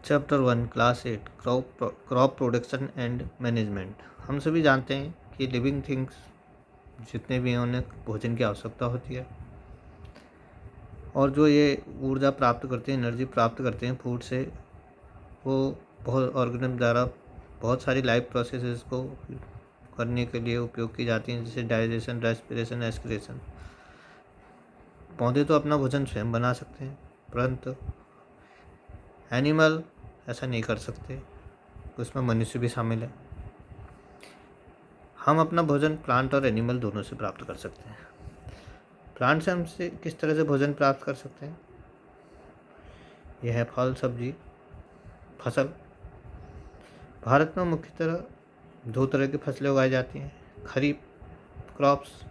Chapter 1 class 8 crop production and management. हम सभी जानते हैं कि लिविंग थिंग्स जितने भी हैं उन्हें भोजन की आवश्यकता होती है, और जो ये ऊर्जा प्राप्त करते हैं, एनर्जी प्राप्त करते हैं फूड से, वो बहुत ऑर्गेनिज्म द्वारा बहुत सारी लाइफ प्रोसेसेस को करने के लिए उपयोग की जाती हैं, जैसे डाइजेशन, रेस्पिरेशन, एक्सक्रीशन। पौधे तो अपना भोजन स्वयं बना सकते हैं, परंतु एनिमल ऐसा नहीं कर सकते, उसमें मनुष्य भी शामिल है। हम अपना भोजन प्लांट और एनिमल दोनों से प्राप्त कर सकते हैं। प्लांट से हमसे किस तरह से भोजन प्राप्त कर सकते हैं? यह है फल, सब्जी, फसल। भारत में मुख्यतः दो तरह की फसलें उगाई जाती हैं। खरीफ क्रॉप्स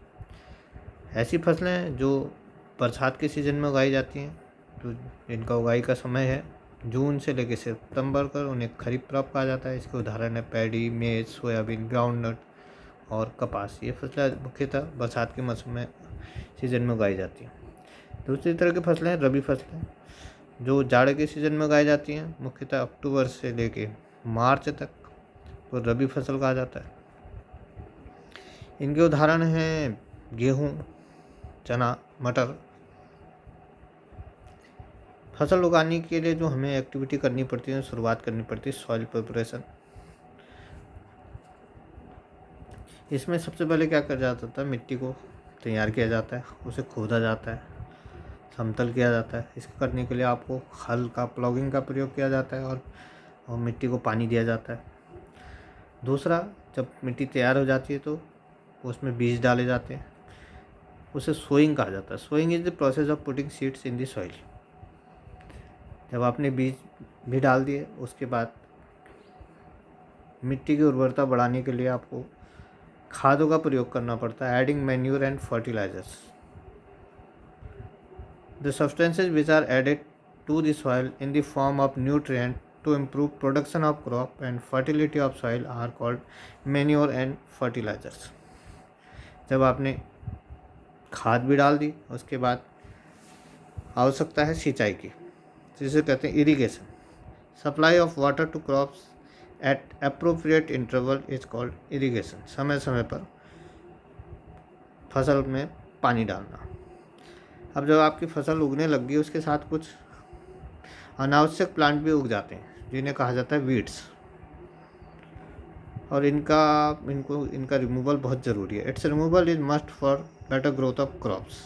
ऐसी फसलें जो बरसात के सीज़न में उगाई जाती हैं, तो इनका उगाई का समय है जून से लेकर सितंबर तक, उन्हें खरीफ क्रॉप कहा जाता है। इसके उदाहरण है पैडी, मेज, सोयाबीन, ग्राउंडनट और कपास। ये फसलें मुख्यतः बरसात के मौसम में सीज़न में उगाई जाती हैं। दूसरी तरह की फसलें रबी फसलें, जो जाड़े के सीज़न में उगाई जाती हैं, मुख्यतः अक्टूबर से लेके मार्च तक, तो रबी फसल कहा जाता है। इनके उदाहरण हैं गेहूँ, चना, मटर। फसल उगाने के लिए जो हमें एक्टिविटी करनी पड़ती है, शुरुआत करनी पड़ती है सॉइल प्रिपरेशन। इसमें सबसे पहले क्या किया जाता था, मिट्टी को तैयार किया जाता है, उसे खोदा जाता है, समतल किया जाता है। इसको करने के लिए आपको हल का, प्लॉगिंग का प्रयोग किया जाता है, और मिट्टी को पानी दिया जाता है। दूसरा, जब मिट्टी तैयार हो जाती है तो उसमें बीज डाले जाते हैं, उसे सोइंग कहा जाता है। Sowing is the process of putting seeds in the soil. जब आपने बीज भी डाल दिए, उसके बाद मिट्टी की उर्वरता बढ़ाने के लिए आपको खादों का प्रयोग करना पड़ता है, adding manure and fertilisers. The substances which are added to the soil in the form of nutrient to improve production of crop and fertility of soil are called manure and fertilisers. जब आपने खाद भी डाल दी, उसके बाद आवश्यकता है सिंचाई की, जिसे कहते हैं irrigation. Supply of water to crops at appropriate interval is called irrigation. समय समय पर फसल में पानी डालना। अब जब आपकी फसल उगने लग गई, उसके साथ कुछ अनावश्यक प्लांट भी उग जाते हैं, जिन्हें कहा जाता है वीड्स, और इनका रिमूवल बहुत ज़रूरी है। It's removal is must for better growth of crops.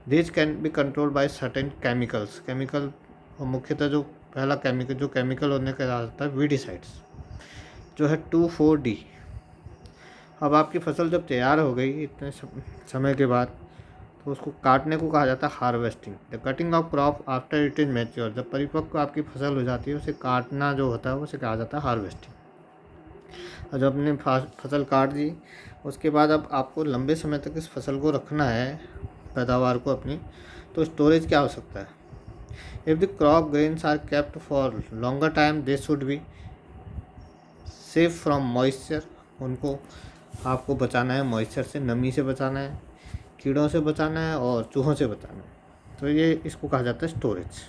This can be controlled by certain chemical, और मुख्यतः जो पहला केमिकल होने का जाता है वीडिसाइड्स, जो है 2,4-D। अब आपकी फसल जब तैयार हो गई इतने समय के बाद, तो उसको काटने को कहा जाता है harvesting. The cutting of crop after it is mature. जब परिपक्व आपकी फसल हो जाती है, उसे काटना जो होता है उसे कहा जाता है हार्वेस्टिंग। और जब आपने फसल काट दी, उसके बाद अब आपको लंबे समय तक इस फसल को रखना है, पैदावार को अपनी, तो स्टोरेज की आवश्यकता है। If the crop grains are kept for longer time, they should be safe from moisture. उनको आपको बचाना है मॉइस्चर से, नमी से बचाना है, कीड़ों से बचाना है और चूहों से बचाना है। तो ये इसको कहा जाता है स्टोरेज।